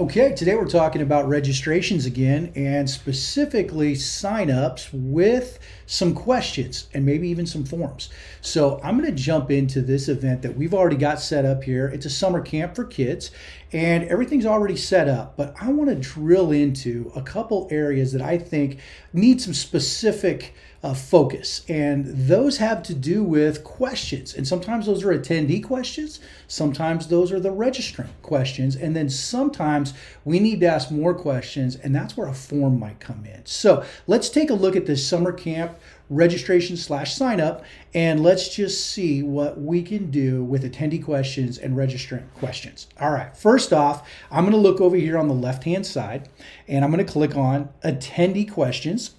Okay, today we're talking about registrations again and specifically signups with some questions and maybe even some forms. So I'm going to jump into this event that we've already got set up here. It's a summer camp for kids and everything's already set up, but I want to drill into a couple areas that I think need some specific focus, and those have to do with questions. And sometimes those are attendee questions, sometimes those are the registrant questions, and then sometimes we need to ask more questions, and that's where a form might come in. So let's take a look at this summer camp registration / sign up, and let's just see what we can do with attendee questions and registrant questions. All right, first off, I'm going to look over here on the left hand side and I'm going to click on attendee questions.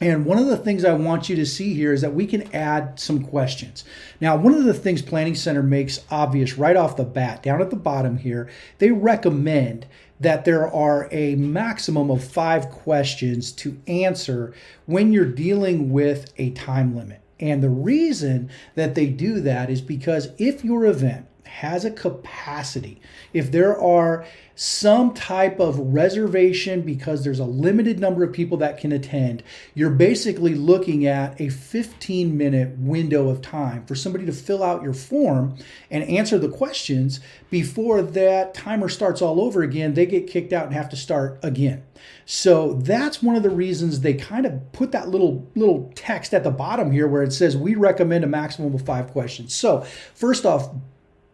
And one of the things I want you to see here is that we can add some questions. Now, one of the things Planning Center makes obvious right off the bat, down at the bottom here, they recommend that there are a maximum of 5 questions to answer when you're dealing with a time limit. And the reason that they do that is because if your event has a capacity, if there are some type of reservation because there's a limited number of people that can attend, you're basically looking at a 15-minute window of time for somebody to fill out your form and answer the questions. Before that timer starts all over again, they get kicked out and have to start again. So that's one of the reasons they kind of put that little text at the bottom here where it says we recommend a maximum of 5 questions. So first off,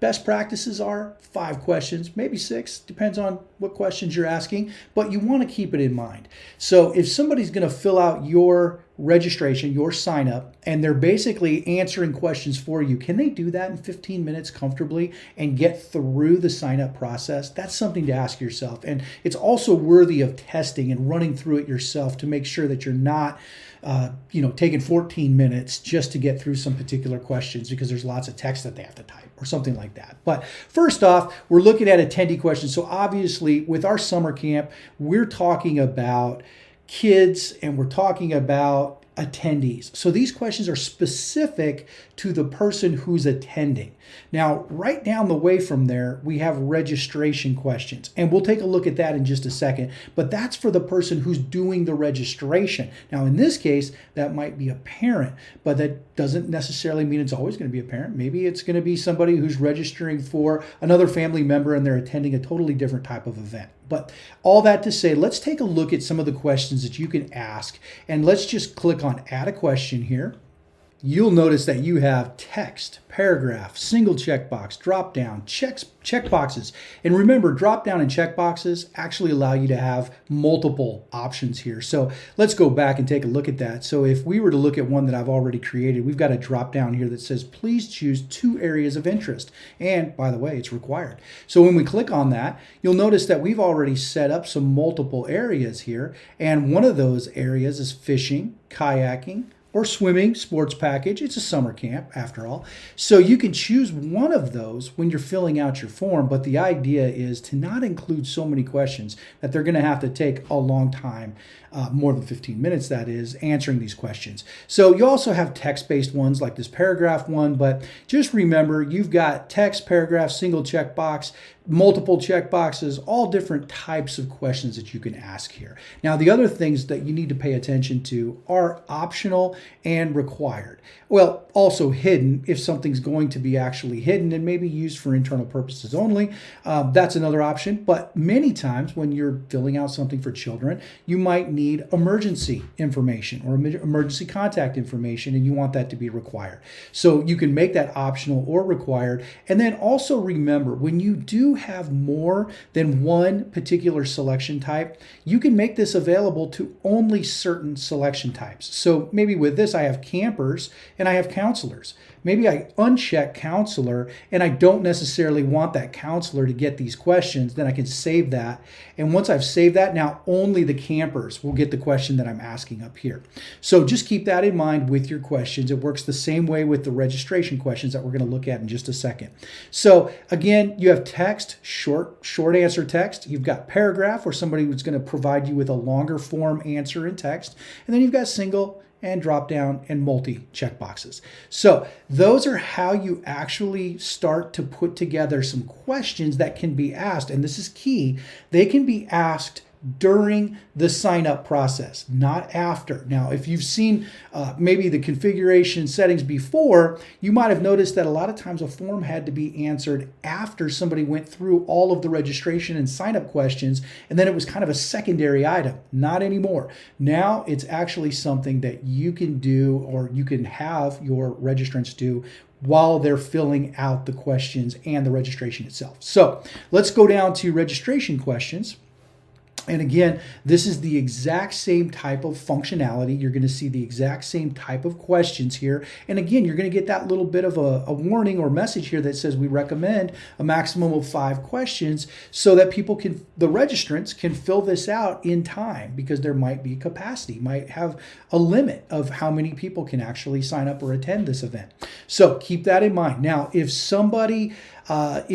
best practices are 5 questions, maybe 6, depends on what questions you're asking, but you want to keep it in mind. So if somebody's going to fill out your registration, your sign up, and they're basically answering questions for you, can they do that in 15 minutes comfortably and get through the sign up process? That's something to ask yourself. And it's also worthy of testing and running through it yourself to make sure that you're not taking 14 minutes just to get through some particular questions because there's lots of text that they have to type or something like that. But first off, we're looking at attendee questions. So obviously with our summer camp, we're talking about kids and we're talking about attendees. So these questions are specific to the person who's attending. Now, right down the way from there, we have registration questions, and we'll take a look at that in just a second, but that's for the person who's doing the registration. Now, in this case, that might be a parent, but that doesn't necessarily mean it's always going to be a parent. Maybe it's going to be somebody who's registering for another family member and they're attending a totally different type of event. But all that to say, let's take a look at some of the questions that you can ask, and let's just click on add a question here. You'll notice that you have text, paragraph, single checkbox, drop down, checkboxes. And remember, drop down and checkboxes actually allow you to have multiple options here. So let's go back and take a look at that. So if we were to look at one that I've already created, we've got a drop down here that says, please choose 2 areas of interest. And by the way, it's required. So when we click on that, you'll notice that we've already set up some multiple areas here. And one of those areas is fishing, kayaking, or swimming, sports package. It's a summer camp after all. So you can choose one of those when you're filling out your form, but the idea is to not include so many questions that they're gonna have to take a long time, more than 15 minutes that is, answering these questions. So you also have text-based ones like this paragraph one, but just remember you've got text, paragraph, single checkbox, multiple checkboxes, all different types of questions that you can ask here. Now, the other things that you need to pay attention to are optional and required. Well, also hidden if something's going to be actually hidden and maybe used for internal purposes only. That's another option. But many times when you're filling out something for children, you might need emergency information or emergency contact information, and you want that to be required. So you can make that optional or required. And then also remember, when you do have more than one particular selection type, you can make this available to only certain selection types. So maybe with this, I have campers and I have counselors. Maybe I uncheck counselor and I don't necessarily want that counselor to get these questions. Then I can save that. And once I've saved that, now only the campers will get the question that I'm asking up here. So just keep that in mind with your questions. It works the same way with the registration questions that we're going to look at in just a second. So again, you have text, short answer text. You've got paragraph where somebody was going to provide you with a longer form answer in text. And then you've got single and drop down and multi checkboxes. So those are how you actually start to put together some questions that can be asked. And this is key. They can be asked during the sign up process, not after. Now, if you've seen maybe the configuration settings before, you might have noticed that a lot of times a form had to be answered after somebody went through all of the registration and sign up questions, and then it was kind of a secondary item. Not anymore. Now it's actually something that you can do, or you can have your registrants do while they're filling out the questions and the registration itself. So let's go down to registration questions. And again, this is the exact same type of functionality. You're going to see the exact same type of questions here. And again, you're going to get that little bit of a warning or message here that says we recommend a maximum of 5 questions so that people can, the registrants can fill this out in time, because there might be capacity, might have a limit of how many people can actually sign up or attend this event. So keep that in mind. Now, if somebody well,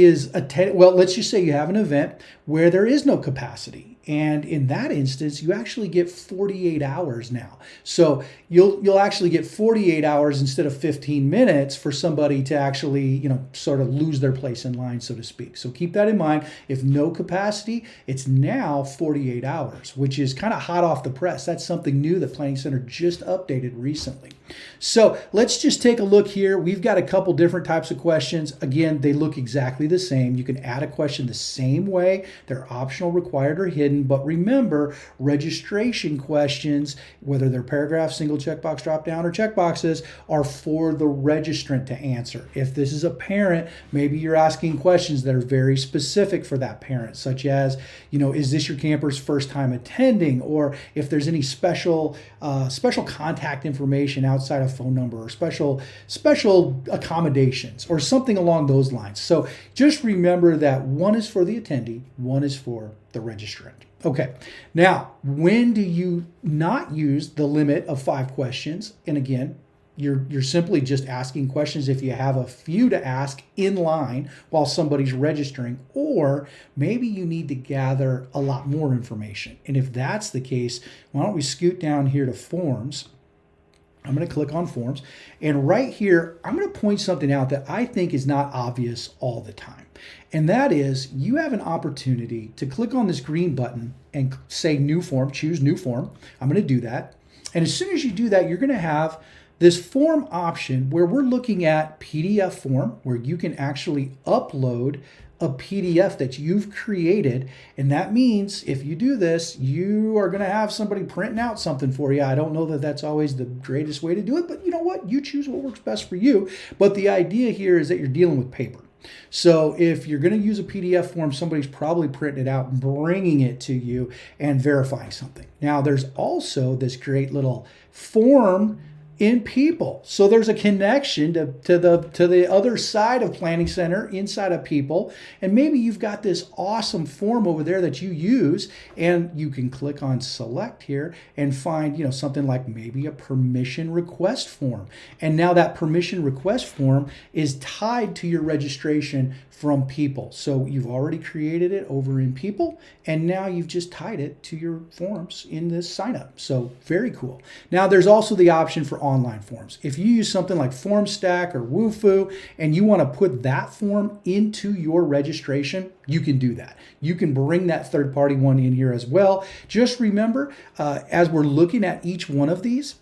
let's just say you have an event where there is no capacity. And in that instance, you actually get 48 hours now. So you'll actually get 48 hours instead of 15 minutes for somebody to actually, sort of lose their place in line, so to speak. So keep that in mind. If no capacity, it's now 48 hours, which is kind of hot off the press. That's something new that Planning Center just updated recently. So let's just take a look here. We've got a couple different types of questions. Again, they look exactly the same. You can add a question the same way. They're optional, required, or hidden. But remember, registration questions, whether they're paragraph, single checkbox, drop down, or checkboxes, are for the registrant to answer. If this is a parent, maybe you're asking questions that are very specific for that parent, such as, is this your camper's first time attending? Or if there's any special contact information outside of phone number, or special accommodations, or something along those lines. So just remember that one is for the attendee, one is for the registrant. Okay, now when do you not use the limit of 5 questions? And again, you're simply just asking questions if you have a few to ask in line while somebody's registering, or maybe you need to gather a lot more information. And if that's the case, why don't we scoot down here to forms? I'm going to click on forms, and right here, I'm going to point something out that I think is not obvious all the time. And that is, you have an opportunity to click on this green button and say new form, choose new form. I'm going to do that. And as soon as you do that, you're going to have this form option where we're looking at PDF form, where you can actually upload a PDF that you've created. And that means if you do this, you are going to have somebody printing out something for you. I don't know that that's always the greatest way to do it, but you know what? You choose what works best for you. But the idea here is that you're dealing with paper. So if you're going to use a PDF form, somebody's probably printing it out and bringing it to you and verifying something. Now, there's also this great little form in People. So there's a connection to the other side of Planning Center inside of People. And maybe you've got this awesome form over there that you use, and you can click on select here and find, something like maybe a permission request form. And now that permission request form is tied to your registration from People. So you've already created it over in People, and now you've just tied it to your forms in this sign up. So very cool. Now there's also the option for online forms. If you use something like FormStack or Wufoo and you want to put that form into your registration, you can do that. You can bring that third-party one in here as well. Just remember, as we're looking at each one of these,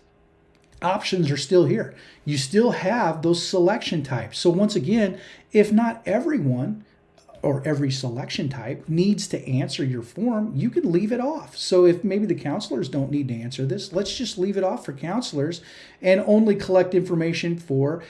options are still here. You still have those selection types. So once again, if not everyone or every selection type needs to answer your form, you can leave it off. So if maybe the counselors don't need to answer this, let's just leave it off for counselors and only collect information for,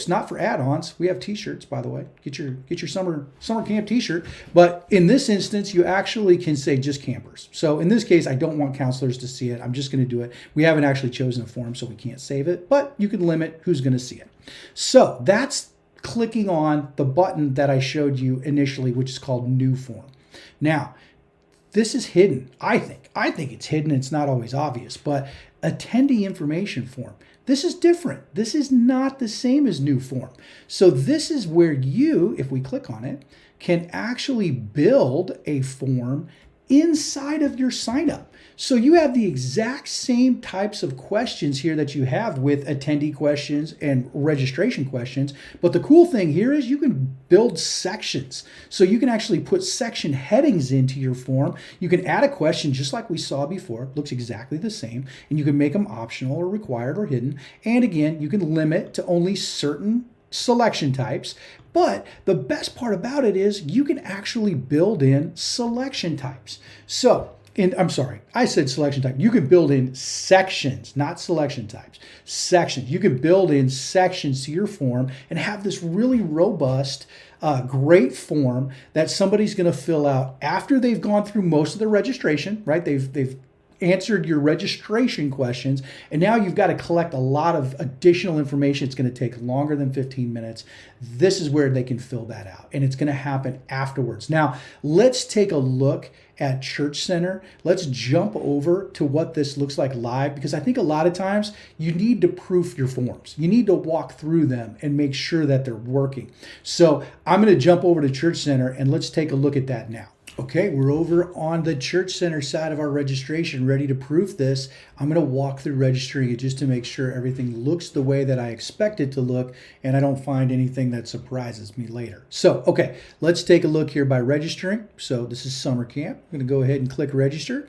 not for add-ons. We have t-shirts, by the way. Get your summer camp t-shirt. But in this instance, you actually can say just campers. So in this case, I don't want counselors to see it. I'm just going to do it. We haven't actually chosen a form, so we can't save it, but you can limit who's going to see it. So that's clicking on the button that I showed you initially, which is called New Form. Now, this is hidden, I think. I think it's hidden. It's not always obvious, but attendee information form. This is different. This is not the same as New Form. So this is where you, if we click on it, can actually build a form inside of your sign up. So you have the exact same types of questions here that you have with attendee questions and registration questions. But the cool thing here is you can build sections. So you can actually put section headings into your form. You can add a question just like we saw before. Looks exactly the same. And you can make them optional or required or hidden. And again, you can limit to only certain selection types. But the best part about it is you can actually build in selection types. So I'm sorry, I said selection type. You can build in sections, not selection types, sections. You can build in sections to your form and have this really robust, great form that somebody's going to fill out after they've gone through most of the registration, right? They've answered your registration questions, and now you've got to collect a lot of additional information. It's going to take longer than 15 minutes. This is where they can fill that out, and it's going to happen afterwards. Now, let's take a look at Church Center. Let's jump over to what this looks like live, because I think a lot of times you need to proof your forms. You need to walk through them and make sure that they're working. So I'm going to jump over to Church Center, and let's take a look at that now. Okay, we're over on the Church Center side of our registration, ready to proof this. I'm going to walk through registering it just to make sure everything looks the way that I expect it to look, and I don't find anything that surprises me later. So, okay, let's take a look here by registering. So this is summer camp. I'm going to go ahead and click register.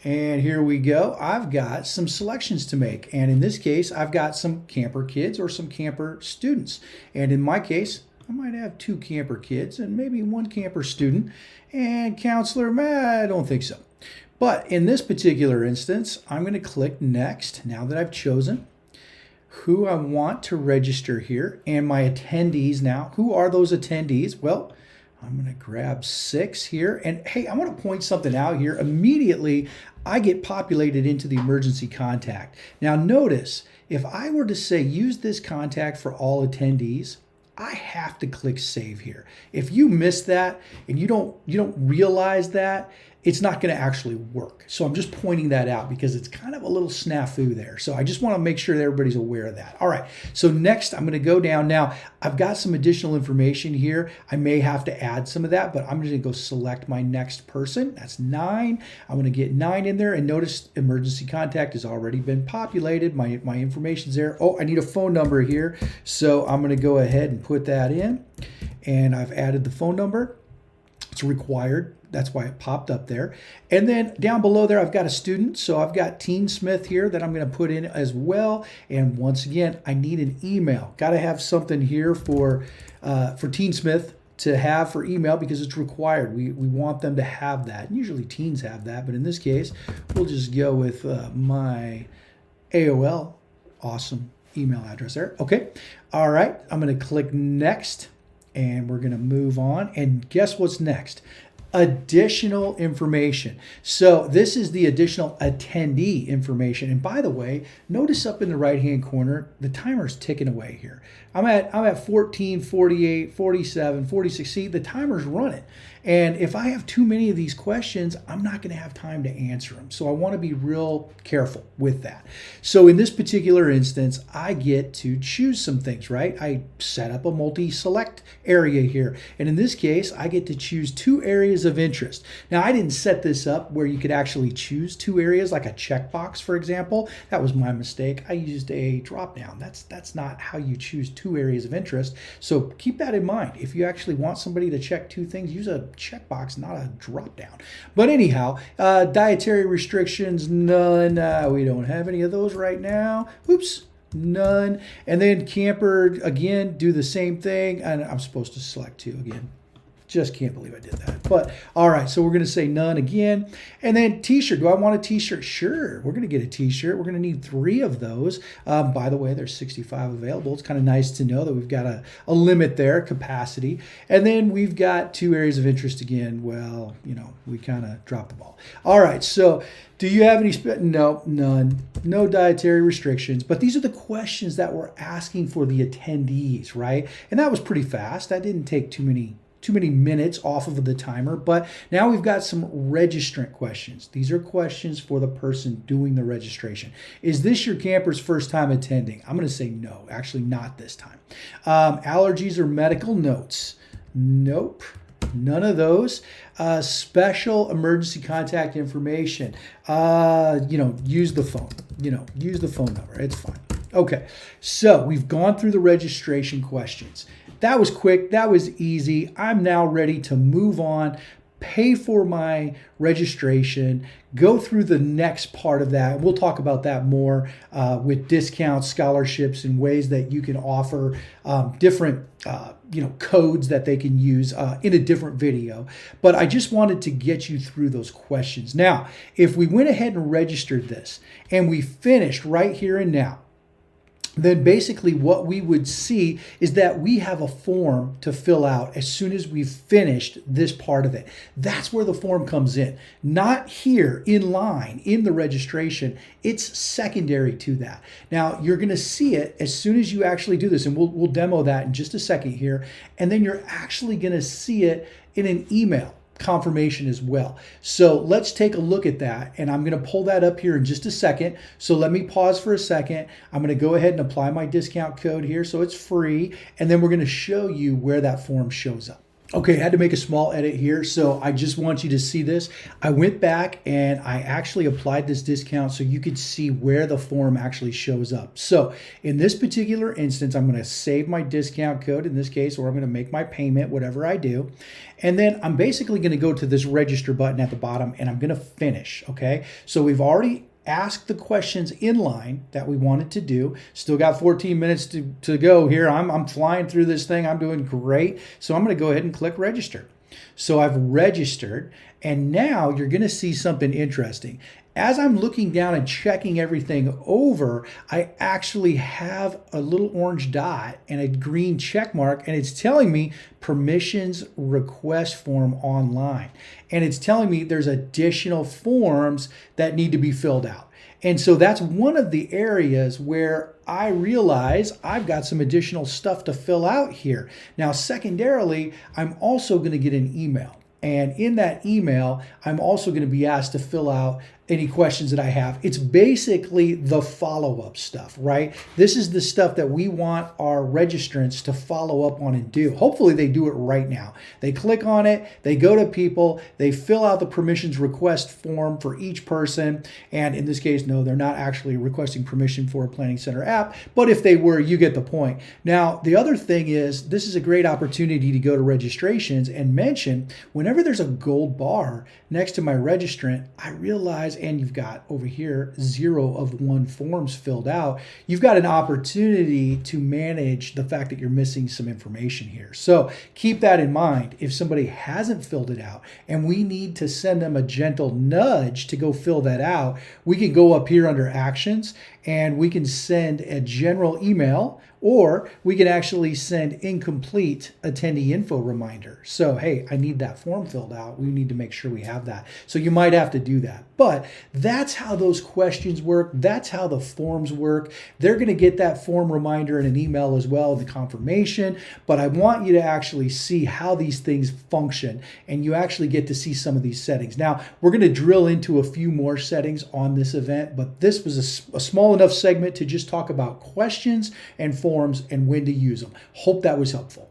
And here we go. I've got some selections to make. And in this case, I've got some camper kids or some camper students. And in my case, I might have 2 camper kids and maybe 1 camper student. And counselor, I don't think so. But in this particular instance, I'm going to click next now that I've chosen who I want to register here and my attendees now. Who are those attendees? Well, I'm going to grab 6 here. And hey, I want to point something out here. Immediately, I get populated into the emergency contact. Now notice, if I were to say use this contact for all attendees, I have to click save here. If you miss that and you don't realize that, it's not going to actually work. So I'm just pointing that out because it's kind of a little snafu there. So I just want to make sure that everybody's aware of that. All right. So next I'm going to go down. Now I've got some additional information here. I may have to add some of that, but I'm going to go select my next person. That's 9. I'm going to get 9 in there, and notice emergency contact has already been populated. My information's there. Oh, I need a phone number here. So I'm going to go ahead and put that in, and I've added the phone number. It's required. That's why it popped up there. And then down below there, I've got a student. So I've got Teen Smith here that I'm going to put in as well. And once again, I need an email. Got to have something here for Teen Smith to have for email because it's required. We want them to have that. And usually teens have that, but in this case, we'll just go with my AOL awesome email address there. Okay. All right. I'm going to click next, and we're going to move on. And guess what's next? Additional information. So this is the additional attendee information. And by the way, notice up in the right hand corner, the timer's ticking away here. I'm at 14, 48, 47, 46. See, the timer's running. And if I have too many of these questions, I'm not going to have time to answer them. So I want to be real careful with that. So in this particular instance, I get to choose some things, right? I set up a multi-select area here. And in this case, I get to choose 2 areas of interest. Now, I didn't set this up where you could actually choose 2 areas, like a checkbox, for example. That was my mistake. I used a drop-down. That's not how you choose 2 areas of interest. So keep that in mind. If you actually want somebody to check 2 things, use a checkbox, not a drop-down. But anyhow, dietary restrictions, none. We don't have any of those right now. Oops. None. And then camper, again, do the same thing. And I'm supposed to select 2 again. Just can't believe I did that. But all right, so we're going to say none again. And then t-shirt. Do I want a t-shirt? Sure. We're going to get a t-shirt. We're going to need 3 of those. By the way, there's 65 available. It's kind of nice to know that we've got a limit there, capacity. And then we've got 2 areas of interest again. Well, we kind of dropped the ball. All right, so do you have any? No, none. No dietary restrictions. But these are the questions that we're asking for the attendees, right? And that was pretty fast. That didn't take too many minutes off of the timer. But now we've got some registrant questions. These are questions for the person doing the registration. Is this your camper's first time attending? I'm going to say no. Actually, not this time. Allergies or medical notes? Nope. None of those. Special emergency contact information. Use the phone. Use the phone number. It's fine. Okay, so we've gone through the registration questions. That was quick. That was easy. I'm now ready to move on, pay for my registration, go through the next part of that. We'll talk about that more with discounts, scholarships, and ways that you can offer different codes that they can use in a different video. But I just wanted to get you through those questions. Now, if we went ahead and registered this and we finished right here and now, then basically what we would see is that we have a form to fill out as soon as we've finished this part of it. That's where the form comes in, not here in line in the registration. It's secondary to that. Now, you're going to see it as soon as you actually do this, and we'll demo that in just a second here, and then you're actually going to see it in an email confirmation as well. So let's take a look at that, and I'm going to pull that up here in just a second. So let me pause for a second. I'm going to go ahead and apply my discount code here so it's free, and then we're going to show you where that form shows up. Okay, I had to make a small edit here, so I just want you to see this. I went back and I actually applied this discount so you could see where the form actually shows up. So in this particular instance, I'm going to save my discount code in this case, or I'm going to make my payment, whatever I do. And then I'm basically going to go to this register button at the bottom and I'm going to finish, okay? So we've already ask the questions in line that we wanted to do. Still got 14 minutes to go here. I'm flying through this thing. I'm doing great. So I'm going to go ahead and click register. So I've registered, and now you're going to see something interesting. As I'm looking down and checking everything over, I actually have a little orange dot and a green check mark, and it's telling me permissions request form online. And it's telling me there's additional forms that need to be filled out. And so that's one of the areas where I realize I've got some additional stuff to fill out here. Now, secondarily, I'm also going to get an email. And in that email, I'm also going to be asked to fill out any questions that I have. It's basically the follow-up stuff, right? This is the stuff that we want our registrants to follow up on and do. Hopefully they do it right now. They click on it, they go to people, they fill out the permissions request form for each person. And in this case, no, they're not actually requesting permission for a Planning Center app, but if they were, you get the point. Now, the other thing is, this is a great opportunity to go to registrations and mention, whenever there's a gold bar next to my registrant, I realize, and you've got over here 0 of 1 forms filled out, you've got an opportunity to manage the fact that you're missing some information here. So keep that in mind. If somebody hasn't filled it out and we need to send them a gentle nudge to go fill that out, we can go up here under actions and we can send a general email, or we can actually send incomplete attendee info reminder. So, hey, I need that form filled out. We need to make sure we have that. So you might have to do that. But that's how those questions work. That's how the forms work. They're going to get that form reminder in an email as well, the confirmation. But I want you to actually see how these things function, and you actually get to see some of these settings. Now, we're going to drill into a few more settings on this event, but this was a small enough segment to just talk about questions and forms and when to use them. Hope that was helpful.